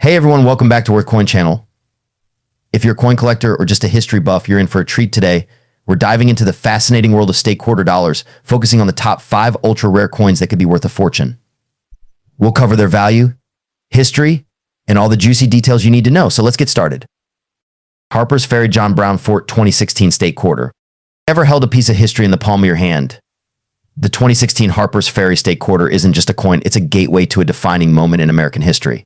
Hey everyone, welcome back to Worth Coin Channel. If you're a coin collector or just a history buff, you're in for a treat today. We're diving into the fascinating world of state quarter dollars, focusing on the top 5 ultra rare coins that could be worth a fortune. We'll cover their value, history, and all the juicy details you need to know. So let's get started. Harpers Ferry John Brown Fort 2016 State Quarter. Ever held a piece of history in the palm of your hand? The 2016 Harpers Ferry State Quarter isn't just a coin, it's a gateway to a defining moment in American history.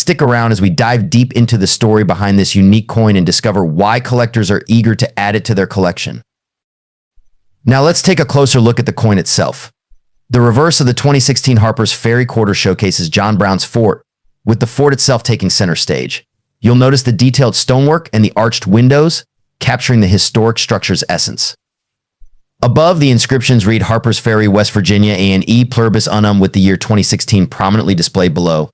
Stick around as we dive deep into the story behind this unique coin and discover why collectors are eager to add it to their collection. Now let's take a closer look at the coin itself. The reverse of the 2016 Harpers Ferry Quarter showcases John Brown's fort, with the fort itself taking center stage. You'll notice the detailed stonework and the arched windows, capturing the historic structure's essence. Above, the inscriptions read Harpers Ferry, West Virginia, and E Pluribus Unum, with the year 2016 prominently displayed below.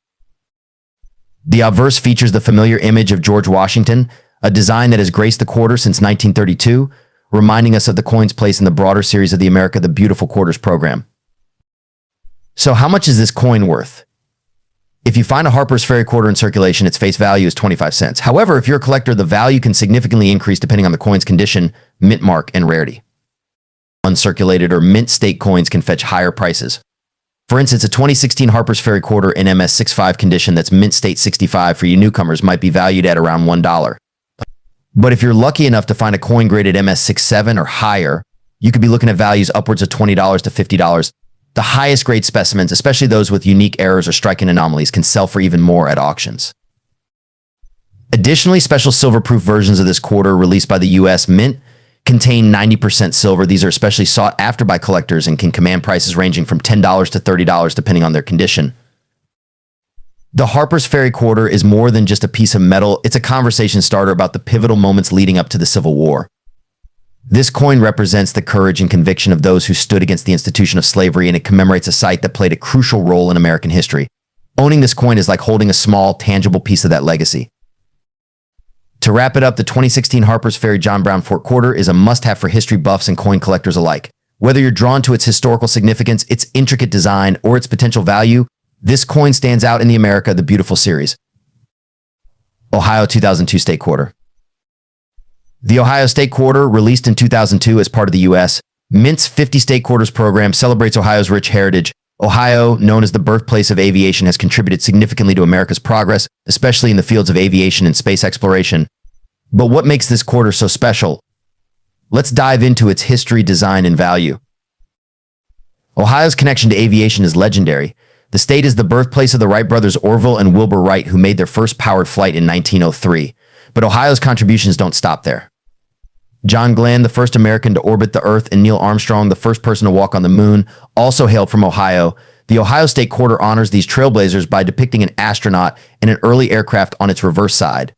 The obverse features the familiar image of George Washington, a design that has graced the quarter since 1932, reminding us of the coin's place in the broader series of the America the Beautiful Quarters program. So how much is this coin worth? If you find a Harpers Ferry Quarter in circulation, its face value is 25 cents. However, if you're a collector, the value can significantly increase depending on the coin's condition, mint mark, and rarity. Uncirculated or mint state coins can fetch higher prices. For instance, a 2016 Harpers Ferry Quarter in MS65 condition that's mint state 65 for you newcomers might be valued at around $1. But if you're lucky enough to find a coin graded MS67 or higher, you could be looking at values upwards of $20 to $50. The highest grade specimens, especially those with unique errors or striking anomalies, can sell for even more at auctions. Additionally, special silver-proof versions of this quarter released by the US Mint contain 90% silver. These are especially sought after by collectors and can command prices ranging from $10 to $30 depending on their condition. The Harpers Ferry Quarter is more than just a piece of metal, it's a conversation starter about the pivotal moments leading up to the Civil War. This coin represents the courage and conviction of those who stood against the institution of slavery, and it commemorates a site that played a crucial role in American history. Owning this coin is like holding a small, tangible piece of that legacy. To wrap it up, the 2016 Harpers Ferry John Brown Fort Quarter is a must-have for history buffs and coin collectors alike. Whether you're drawn to its historical significance, its intricate design, or its potential value, this coin stands out in the America the Beautiful series. Ohio 2002 State Quarter. The Ohio State Quarter, released in 2002 as part of the U.S. Mint's 50 State Quarters program, celebrates Ohio's rich heritage. Ohio, known as the birthplace of aviation, has contributed significantly to America's progress, especially in the fields of aviation and space exploration. But what makes this quarter so special? Let's dive into its history, design, and value. Ohio's connection to aviation is legendary. The state is the birthplace of the Wright brothers Orville and Wilbur Wright, who made their first powered flight in 1903. But Ohio's contributions don't stop there. John Glenn, the first American to orbit the Earth, and Neil Armstrong, the first person to walk on the moon, also hailed from Ohio. The Ohio State Quarter honors these trailblazers by depicting an astronaut and an early aircraft on its reverse side.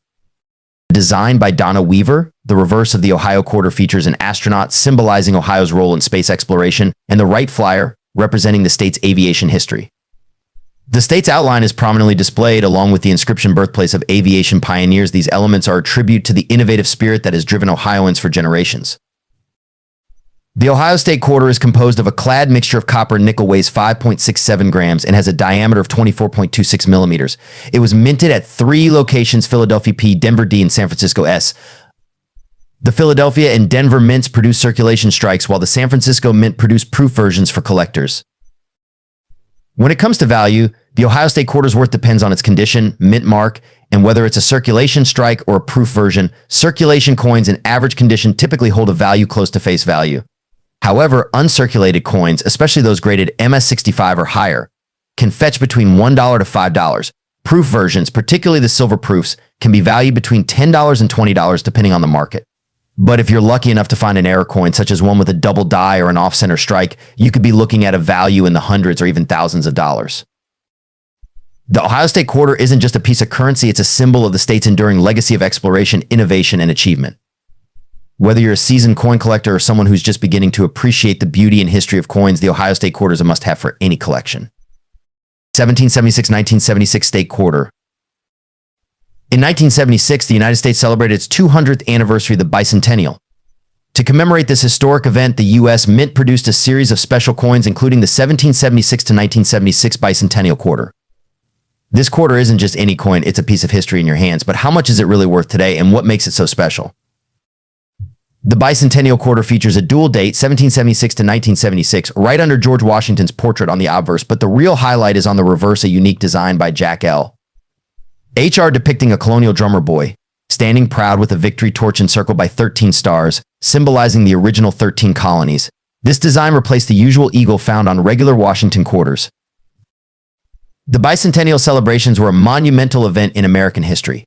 Designed by Donna Weaver, the reverse of the Ohio Quarter features an astronaut symbolizing Ohio's role in space exploration, and the Wright Flyer, representing the state's aviation history. The state's outline is prominently displayed, along with the inscription birthplace of aviation pioneers. These elements are a tribute to the innovative spirit that has driven Ohioans for generations. The Ohio State Quarter is composed of a clad mixture of copper and nickel, weighs 5.67 grams, and has a diameter of 24.26 millimeters. It was minted at 3 locations: Philadelphia P, Denver D, and San Francisco S. The Philadelphia and Denver mints produced circulation strikes, while the San Francisco mint produced proof versions for collectors. When it comes to value, the Ohio State Quarter's worth depends on its condition, mint mark, and whether it's a circulation strike or a proof version. Circulation coins in average condition typically hold a value close to face value. However, uncirculated coins, especially those graded MS65 or higher, can fetch between $1 to $5. Proof versions, particularly the silver proofs, can be valued between $10 and $20 depending on the market. But if you're lucky enough to find an error coin, such as one with a double die or an off-center strike, you could be looking at a value in the hundreds or even thousands of dollars. The Ohio State Quarter isn't just a piece of currency, it's a symbol of the state's enduring legacy of exploration, innovation, and achievement. Whether you're a seasoned coin collector or someone who's just beginning to appreciate the beauty and history of coins, the Ohio State Quarter is a must-have for any collection. 1776-1976 State Quarter. In 1976, the United States celebrated its 200th anniversary of the Bicentennial. To commemorate this historic event, the U.S. Mint produced a series of special coins, including the 1776 to 1976 Bicentennial Quarter. This quarter isn't just any coin, it's a piece of history in your hands, but how much is it really worth today and what makes it so special? The Bicentennial quarter features a dual date, 1776 to 1976, right under George Washington's portrait on the obverse, but the real highlight is on the reverse, a unique design by Jack L. HR depicting a colonial drummer boy, standing proud with a victory torch encircled by 13 stars, symbolizing the original 13 colonies. This design replaced the usual eagle found on regular Washington quarters. The Bicentennial celebrations were a monumental event in American history.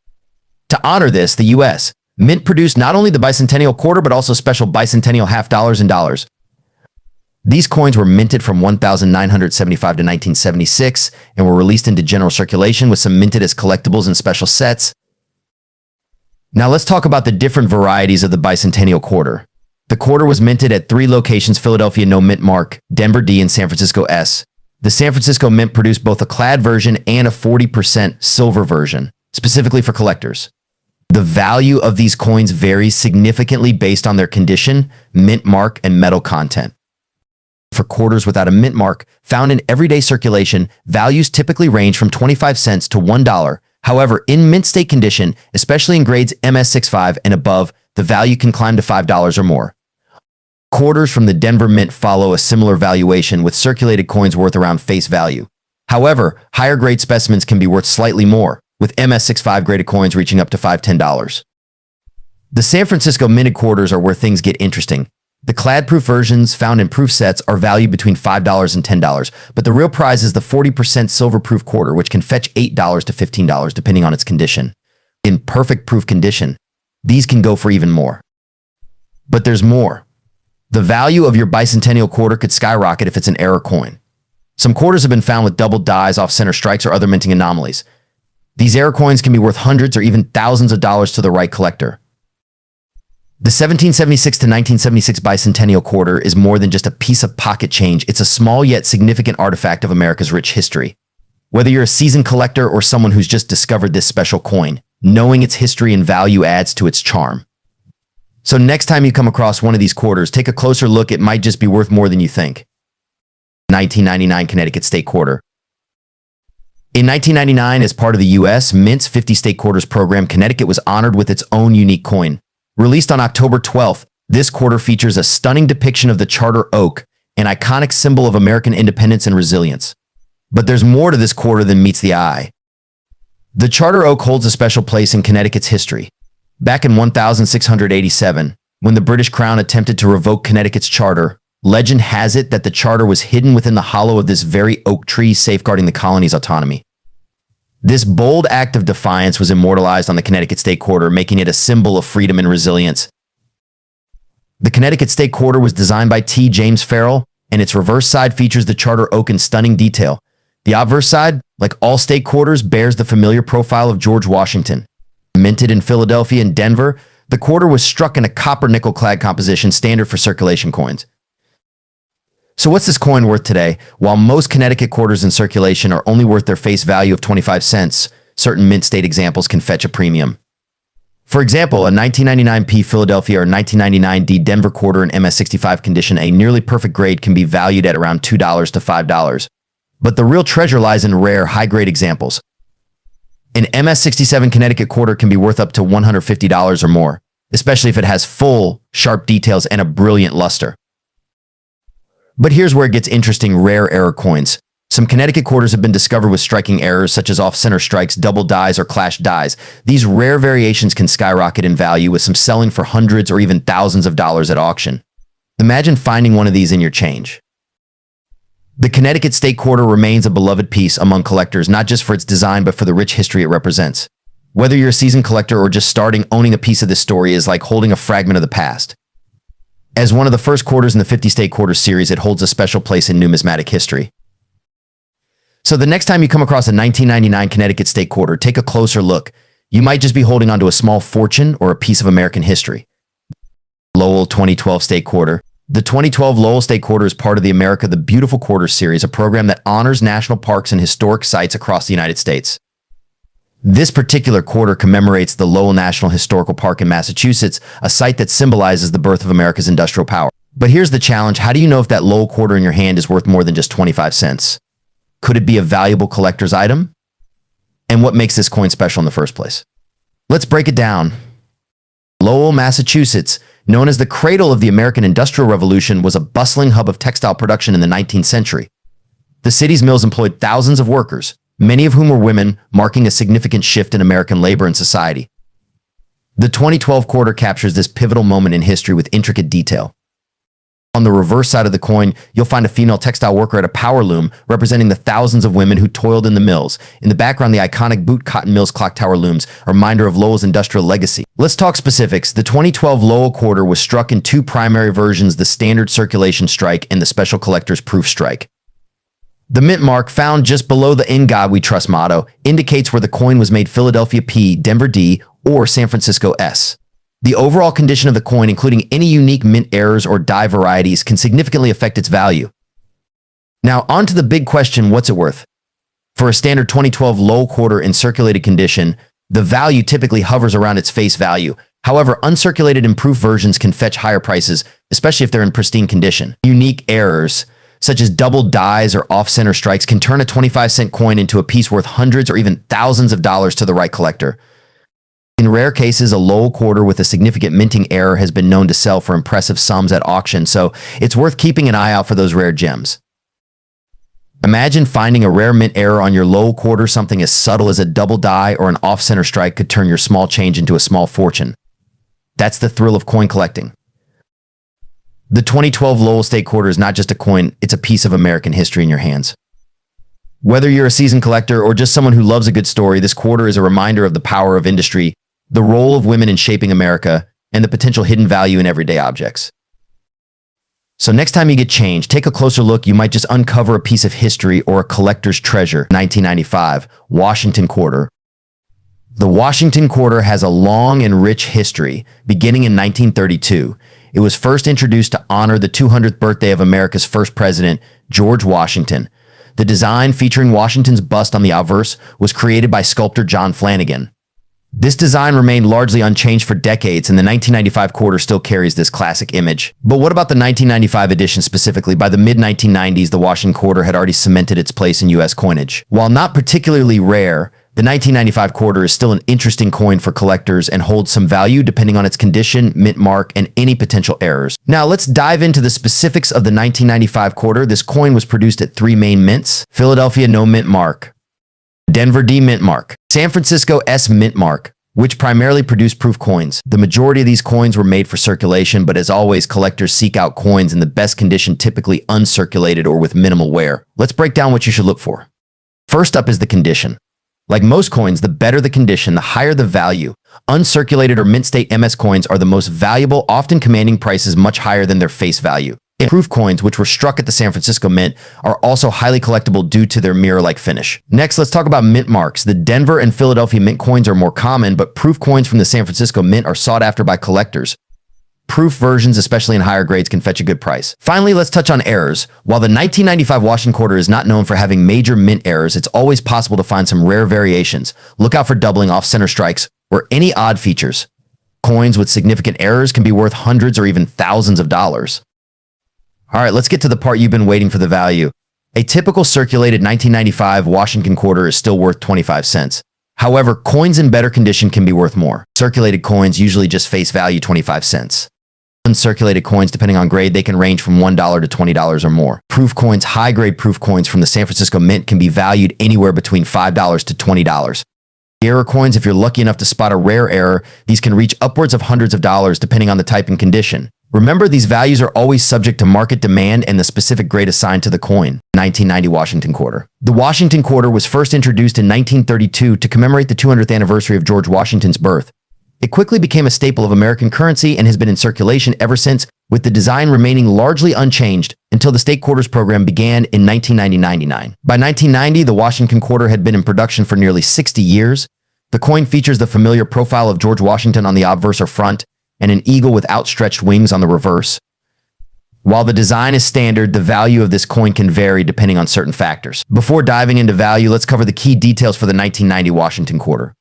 To honor this, the U.S. Mint produced not only the Bicentennial quarter, but also special Bicentennial half dollars and dollars. These coins were minted from 1975 to 1976 and were released into general circulation, with some minted as collectibles and special sets. Now let's talk about the different varieties of the Bicentennial quarter. The quarter was minted at 3 locations: Philadelphia no mint mark, Denver D, and San Francisco S. The San Francisco Mint produced both a clad version and a 40% silver version, specifically for collectors. The value of these coins varies significantly based on their condition, mint mark, and metal content. For quarters without a mint mark, found in everyday circulation, values typically range from 25 cents to $1. However, in mint state condition, especially in grades MS65 and above, the value can climb to $5 or more. Quarters from the Denver Mint follow a similar valuation, with circulated coins worth around face value. However, higher grade specimens can be worth slightly more, with MS65 graded coins reaching up to $5–10. The San Francisco minted quarters are where things get interesting. The clad-proof versions found in proof sets are valued between $5 and $10, but the real prize is the 40% silver-proof quarter, which can fetch $8 to $15 depending on its condition. In perfect proof condition, these can go for even more. But there's more. The value of your Bicentennial quarter could skyrocket if it's an error coin. Some quarters have been found with double dies, off-center strikes, or other minting anomalies. These error coins can be worth hundreds or even thousands of dollars to the right collector. The 1776 to 1976 Bicentennial quarter is more than just a piece of pocket change. It's a small yet significant artifact of America's rich history. Whether you're a seasoned collector or someone who's just discovered this special coin, knowing its history and value adds to its charm. So next time you come across one of these quarters, take a closer look. It might just be worth more than you think. 1999 Connecticut State Quarter. In 1999, as part of the U.S. Mint's 50 State Quarters program, Connecticut was honored with its own unique coin. Released on October 12th, this quarter features a stunning depiction of the Charter Oak, an iconic symbol of American independence and resilience. But there's more to this quarter than meets the eye. The Charter Oak holds a special place in Connecticut's history. Back in 1687, when the British Crown attempted to revoke Connecticut's charter, legend has it that the charter was hidden within the hollow of this very oak tree, safeguarding the colony's autonomy. This bold act of defiance was immortalized on the Connecticut State Quarter, making it a symbol of freedom and resilience. The Connecticut State Quarter was designed by T. James Farrell, and its reverse side features the Charter Oak in stunning detail. The obverse side, like all state quarters, bears the familiar profile of George Washington. Minted in Philadelphia and Denver, the quarter was struck in a copper nickel clad composition, standard for circulation coins. So what's this coin worth today? While most Connecticut quarters in circulation are only worth their face value of 25 cents, certain mint state examples can fetch a premium. For example, a 1999 P Philadelphia or 1999 D Denver quarter in MS65 condition, a nearly perfect grade, can be valued at around $2 to $5. But the real treasure lies in rare, high-grade examples. An MS67 Connecticut quarter can be worth up to $150 or more, especially if it has full, sharp details and a brilliant luster. But here's where it gets interesting: rare error coins. Some Connecticut quarters have been discovered with striking errors, such as off-center strikes, double dies, or clashed dies. These rare variations can skyrocket in value, with some selling for hundreds or even thousands of dollars at auction. Imagine finding one of these in your change. The Connecticut State Quarter remains a beloved piece among collectors, not just for its design, but for the rich history it represents. Whether you're a seasoned collector or just starting, owning a piece of this story is like holding a fragment of the past. As one of the first quarters in the 50 State Quarter series, it holds a special place in numismatic history. So the next time you come across a 1999 Connecticut State Quarter, take a closer look. You might just be holding onto a small fortune or a piece of American history. Lowell 2012 State Quarter. The 2012 Lowell State Quarter is part of the America the Beautiful Quarter series, a program that honors national parks and historic sites across the United States. This particular quarter commemorates the Lowell National Historical Park in Massachusetts, a site that symbolizes the birth of America's industrial power. But here's the challenge: how do you know if that Lowell quarter in your hand is worth more than just 25 cents? Could it be a valuable collector's item? and what makes this coin special in the first place. Let's break it down. Lowell, Massachusetts, known as the cradle of the American Industrial Revolution, was a bustling hub of textile production in the 19th century. The city's mills employed thousands of workers, many of whom were women, marking a significant shift in American labor and society. The 2012 quarter captures this pivotal moment in history with intricate detail. On the reverse side of the coin, you'll find a female textile worker at a power loom representing the thousands of women who toiled in the mills. In the background, the iconic Boot Cotton Mills clock tower looms, a reminder of Lowell's industrial legacy. Let's talk specifics. The 2012 Lowell quarter was struck in two primary versions, the standard circulation strike and the special collector's proof strike. The mint mark, found just below the "In God We Trust" motto, indicates where the coin was made: Philadelphia P, Denver D, or San Francisco S. The overall condition of the coin, including any unique mint errors or die varieties, can significantly affect its value. Now, on to the big question, what's it worth? For a standard 2012 Lowell quarter in circulated condition, the value typically hovers around its face value. However, uncirculated improved versions can fetch higher prices, especially if they're in pristine condition. Unique errors, such as double dies or off-center strikes, can turn a 25-cent coin into a piece worth hundreds or even thousands of dollars to the right collector. In rare cases, a Lowell quarter with a significant minting error has been known to sell for impressive sums at auction, so it's worth keeping an eye out for those rare gems. Imagine finding a rare mint error on your Lowell quarter. Something as subtle as a double die or an off-center strike could turn your small change into a small fortune. That's the thrill of coin collecting. The 2012 Lowell State Quarter is not just a coin, it's a piece of American history in your hands. Whether you're a seasoned collector or just someone who loves a good story, this quarter is a reminder of the power of industry, the role of women in shaping America, and the potential hidden value in everyday objects. So next time you get change, take a closer look. You might just uncover a piece of history or a collector's treasure. 1995, Washington Quarter. The Washington Quarter has a long and rich history, beginning in 1932. It was first introduced to honor the 200th birthday of America's first president, George Washington. The design, featuring Washington's bust on the obverse, was created by sculptor John Flanagan. This design remained largely unchanged for decades, and the 1995 quarter still carries this classic image. But what about the 1995 edition specifically? By the mid-1990s, the Washington Quarter had already cemented its place in U.S. coinage. While not particularly rare, the 1995 quarter is still an interesting coin for collectors and holds some value depending on its condition, mint mark, and any potential errors. Now let's dive into the specifics of the 1995 quarter. This coin was produced at three main mints: Philadelphia No Mint Mark, Denver D Mint Mark, San Francisco S Mint Mark, which primarily produce proof coins. The majority of these coins were made for circulation, but as always, collectors seek out coins in the best condition, typically uncirculated or with minimal wear. Let's break down what you should look for. First up is the condition. Like most coins, the better the condition, the higher the value. Uncirculated or mint state MS coins are the most valuable, often commanding prices much higher than their face value. Proof coins, which were struck at the San Francisco Mint, are also highly collectible due to their mirror-like finish. Next, let's talk about mint marks. The Denver and Philadelphia Mint coins are more common, but proof coins from the San Francisco Mint are sought after by collectors. Proof versions, especially in higher grades, can fetch a good price. Finally, let's touch on errors. While the 1995 Washington Quarter is not known for having major mint errors, it's always possible to find some rare variations. Look out for doubling, off-center strikes, or any odd features. Coins with significant errors can be worth hundreds or even thousands of dollars. All right, let's get to the part you've been waiting for: the value. A typical circulated 1995 Washington Quarter is still worth 25 cents. However, coins in better condition can be worth more. Circulated coins usually just face value 25 cents. Uncirculated coins, depending on grade, they can range from $1 to $20 or more. Proof coins, high-grade proof coins from the San Francisco Mint, can be valued anywhere between $5 to $20. Error coins, if you're lucky enough to spot a rare error, these can reach upwards of hundreds of dollars depending on the type and condition. Remember, these values are always subject to market demand and the specific grade assigned to the coin. 1990 Washington Quarter. The Washington Quarter was first introduced in 1932 to commemorate the 200th anniversary of George Washington's birth. It quickly became a staple of American currency and has been in circulation ever since, with the design remaining largely unchanged until the State Quarters program began in 1999. By 1990, the Washington Quarter had been in production for nearly 60 years. The coin features the familiar profile of George Washington on the obverse or front, and an eagle with outstretched wings on the reverse. While the design is standard, the value of this coin can vary depending on certain factors. Before diving into value, let's cover the key details for the 1990 Washington Quarter.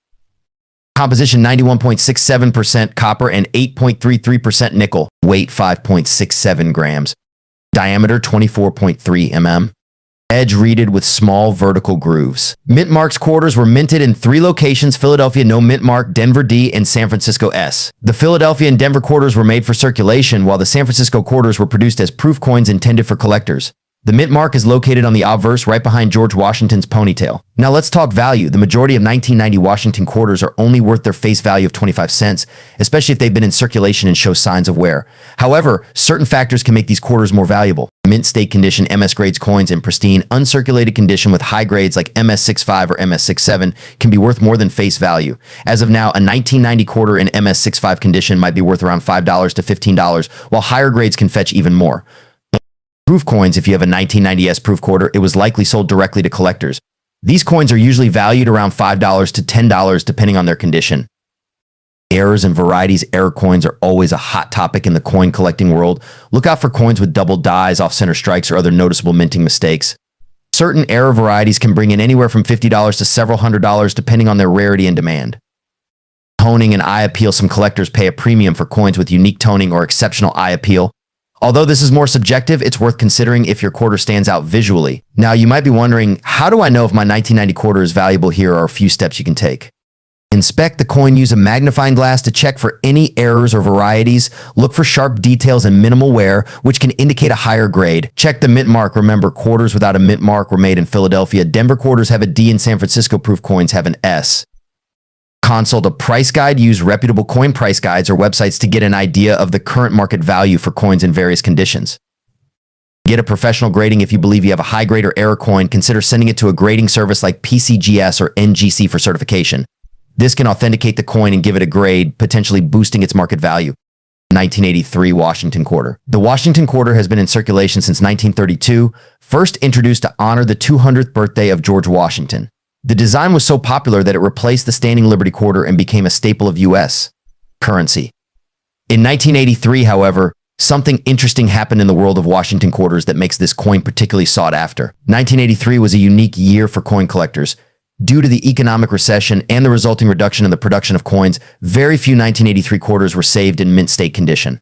Composition: 91.67% copper and 8.33% nickel. Weight: 5.67 grams. Diameter: 24.3 mm. edge reeded with small vertical grooves. Mint marks quarters were minted in 3 locations: Philadelphia no mint mark, Denver D, and San Francisco S. The Philadelphia and Denver quarters were made for circulation, while the San Francisco quarters were produced as proof coins intended for collectors. The mint mark is located on the obverse right behind George Washington's ponytail. Now let's talk value. The majority of 1990 Washington quarters are only worth their face value of 25 cents, especially if they've been in circulation and show signs of wear. However, certain factors can make these quarters more valuable. Mint state condition MS grades coins in pristine, uncirculated condition with high grades like MS65 or MS67 can be worth more than face value. As of now, a 1990 quarter in MS65 condition might be worth around $5 to $15, while higher grades can fetch even more. Proof coins: if you have a 1990s proof quarter, it was likely sold directly to collectors. These coins are usually valued around $5 to $10 depending on their condition. Errors and varieties. Error coins are always a hot topic in the coin collecting world. Look out for coins with double dies, off-center strikes, or other noticeable minting mistakes. Certain error varieties can bring in anywhere from $50 to several $100s depending on their rarity and demand. Toning and eye appeal: some collectors pay a premium for coins with unique toning or exceptional eye appeal. Although this is more subjective, it's worth considering if your quarter stands out visually. Now, you might be wondering, how do I know if my 1990 quarter is valuable? Here are a few steps you can take. Inspect the coin. Use a magnifying glass to check for any errors or varieties. Look for sharp details and minimal wear, which can indicate a higher grade. Check the mint mark. Remember, quarters without a mint mark were made in Philadelphia. Denver quarters have a D, and San Francisco proof coins have an S. Consult a price guide. Use reputable coin price guides or websites to get an idea of the current market value for coins in various conditions. Get a professional grading. If you believe you have a high grade or error coin, consider sending it to a grading service like PCGS or NGC for certification. This can authenticate the coin and give it a grade, potentially boosting its market value. 1983 Washington Quarter. The Washington Quarter has been in circulation since 1932, first introduced to honor the 200th birthday of George Washington. The design was so popular that it replaced the standing Liberty Quarter and became a staple of U.S. currency. In 1983, however, something interesting happened in the world of Washington quarters that makes this coin particularly sought after. 1983 was a unique year for coin collectors. Due to the economic recession and the resulting reduction in the production of coins, very few 1983 quarters were saved in mint state condition.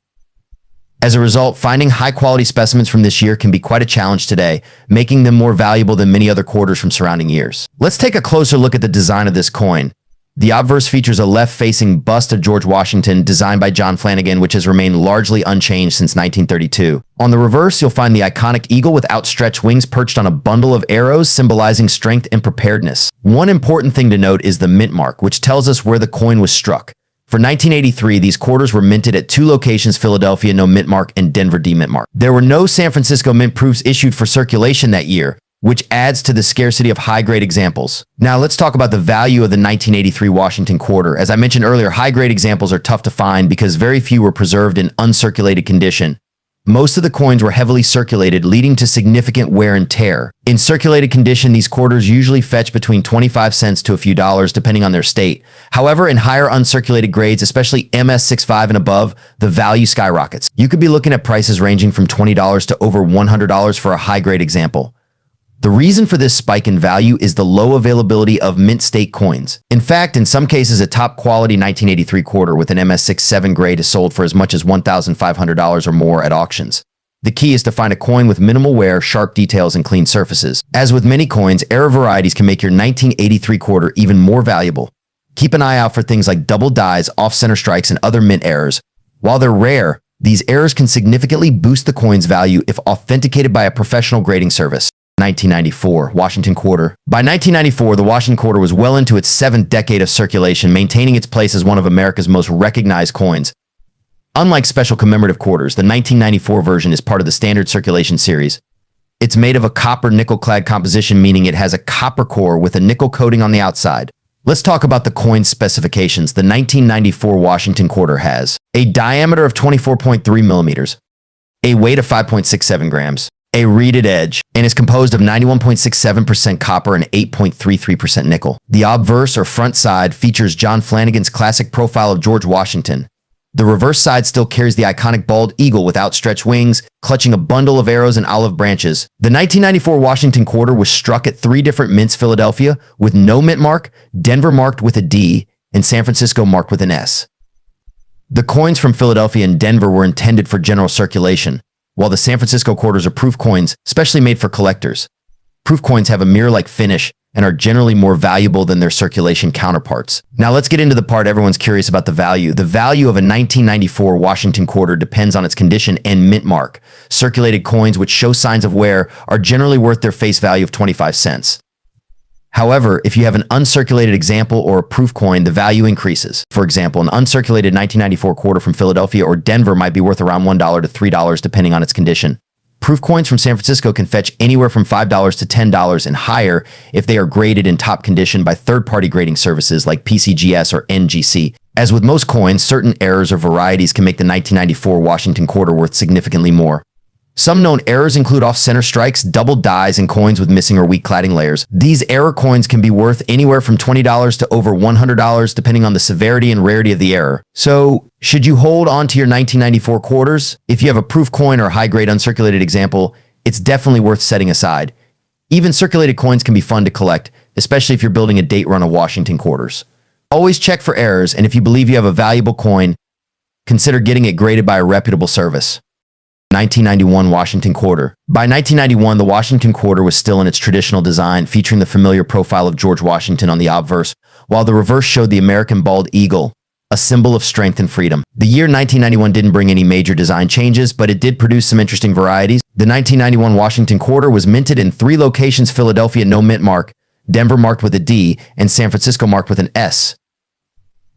As a result, finding high-quality specimens from this year can be quite a challenge today, making them more valuable than many other quarters from surrounding years. Let's take a closer look at the design of this coin. The obverse features a left-facing bust of George Washington designed by John Flanagan, which has remained largely unchanged since 1932. On the reverse, you'll find the iconic eagle with outstretched wings perched on a bundle of arrows, symbolizing strength and preparedness. One important thing to note is the mint mark, which tells us where the coin was struck. For 1983, these quarters were minted at 2 locations: Philadelphia no mint mark and Denver D mint mark. There were no San Francisco mint proofs issued for circulation that year, which adds to the scarcity of high-grade examples. Now let's talk about the value of the 1983 Washington Quarter. As I mentioned earlier, high-grade examples are tough to find because very few were preserved in uncirculated condition. Most of the coins were heavily circulated, leading to significant wear and tear. In circulated condition, these quarters usually fetch between 25 cents to a few dollars, depending on their state. However, in higher uncirculated grades, especially MS65 and above, the value skyrockets. You could be looking at prices ranging from $20 to over $100 for a high-grade example. The reason for this spike in value is the low availability of mint state coins. In fact, in some cases, a top-quality 1983 quarter with an MS67 grade is sold for as much as $1,500 or more at auctions. The key is to find a coin with minimal wear, sharp details, and clean surfaces. As with many coins, error varieties can make your 1983 quarter even more valuable. Keep an eye out for things like double dies, off-center strikes, and other mint errors. While they're rare, these errors can significantly boost the coin's value if authenticated by a professional grading service. 1994 Washington Quarter. By 1994, the Washington Quarter was well into its 7th decade of circulation, maintaining its place as one of America's most recognized coins. Unlike special commemorative quarters, the 1994 version is part of the standard circulation series. It's made of a copper nickel-clad composition, meaning it has a copper core with a nickel coating on the outside. Let's talk about the coin's specifications. The 1994 Washington Quarter has a diameter of 24.3 millimeters, a weight of 5.67 grams, a reeded edge, and is composed of 91.67% copper and 8.33% nickel. The obverse or front side features John Flanagan's classic profile of George Washington. The reverse side still carries the iconic bald eagle with outstretched wings, clutching a bundle of arrows and olive branches. The 1994 Washington Quarter was struck at 3 different mints: Philadelphia with no mint mark, Denver marked with a D, and San Francisco marked with an S. The coins from Philadelphia and Denver were intended for general circulation, while the San Francisco quarters are proof coins, specially made for collectors. Proof coins have a mirror-like finish and are generally more valuable than their circulation counterparts. Now let's get into the part everyone's curious about: the value. The value of a 1994 Washington quarter depends on its condition and mint mark. Circulated coins which show signs of wear are generally worth their face value of 25 cents. However, if you have an uncirculated example or a proof coin, the value increases. For example, an uncirculated 1994 quarter from Philadelphia or Denver might be worth around $1 to $3 depending on its condition. Proof coins from San Francisco can fetch anywhere from $5 to $10 and higher if they are graded in top condition by third-party grading services like PCGS or NGC. As with most coins, certain errors or varieties can make the 1994 Washington quarter worth significantly more. Some known errors include off-center strikes, double dies, and coins with missing or weak cladding layers. These error coins can be worth anywhere from $20 to over $100 depending on the severity and rarity of the error. So, should you hold on to your 1994 quarters? If you have a proof coin or high-grade uncirculated example, it's definitely worth setting aside. Even circulated coins can be fun to collect, especially if you're building a date run of Washington quarters. Always check for errors, and if you believe you have a valuable coin, consider getting it graded by a reputable service. 1991 Washington Quarter. By 1991, the Washington Quarter was still in its traditional design, featuring the familiar profile of George Washington on the obverse, while the reverse showed the American bald eagle, a symbol of strength and freedom. The year 1991 didn't bring any major design changes, but it did produce some interesting varieties. The 1991 Washington Quarter was minted in 3 locations: Philadelphia, no mint mark; Denver, marked with a D; and San Francisco, marked with an S.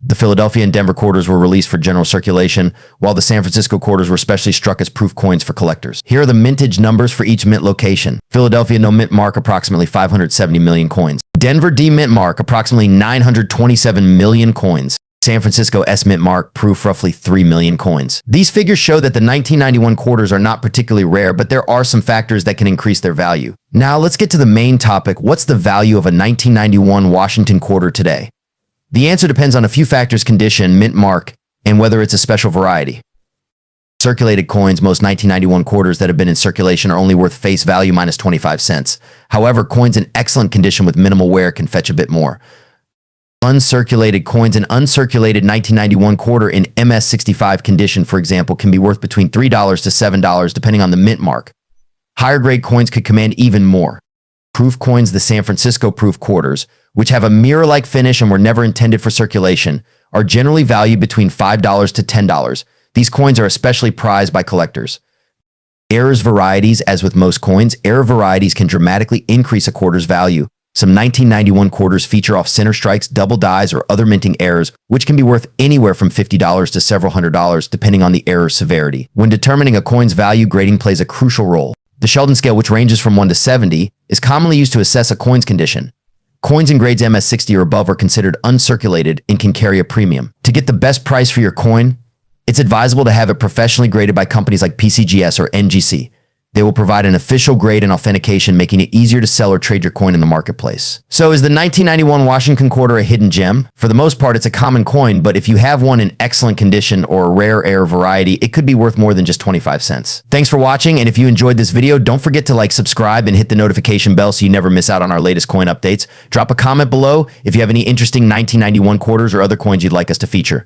The Philadelphia and Denver quarters were released for general circulation, while the San Francisco quarters were specially struck as proof coins for collectors. Here are the mintage numbers for each mint location. Philadelphia, no mint mark, approximately 570 million coins. Denver, D mint mark, approximately 927 million coins. San Francisco, S mint mark, proof, roughly 3 million coins. These figures show that the 1991 quarters are not particularly rare, but there are some factors that can increase their value. Now let's get to the main topic: what's the value of a 1991 Washington quarter today? The answer depends on a few factors: condition, mint mark, and whether it's a special variety. Circulated coins: most 1991 quarters that have been in circulation are only worth face value minus 25 cents. However, coins in excellent condition with minimal wear can fetch a bit more. Uncirculated coins: an uncirculated 1991 quarter in MS65 condition, for example, can be worth between $3 to $7 depending on the mint mark. Higher grade coins could command even more. Proof coins: the San Francisco proof quarters, which have a mirror-like finish and were never intended for circulation, are generally valued between $5 to $10. These coins are especially prized by collectors. Errors varieties: as with most coins, error varieties can dramatically increase a quarter's value. Some 1991 quarters feature off-center strikes, double dies, or other minting errors, which can be worth anywhere from $50 to several $100s depending on the error severity. When determining a coin's value, grading plays a crucial role. The Sheldon scale, which ranges from 1 to 70, is commonly used to assess a coin's condition. Coins in grades MS60 or above are considered uncirculated and can carry a premium. To get the best price for your coin, it's advisable to have it professionally graded by companies like PCGS or NGC. They will provide an official grade and authentication, making it easier to sell or trade your coin in the marketplace. So is the 1991 Washington Quarter a hidden gem? For the most part, it's a common coin, but if you have one in excellent condition or a rare error variety, it could be worth more than just 25 cents. Thanks for watching, and if you enjoyed this video, don't forget to like, subscribe, and hit the notification bell so you never miss out on our latest coin updates. Drop a comment below if you have any interesting 1991 quarters or other coins you'd like us to feature.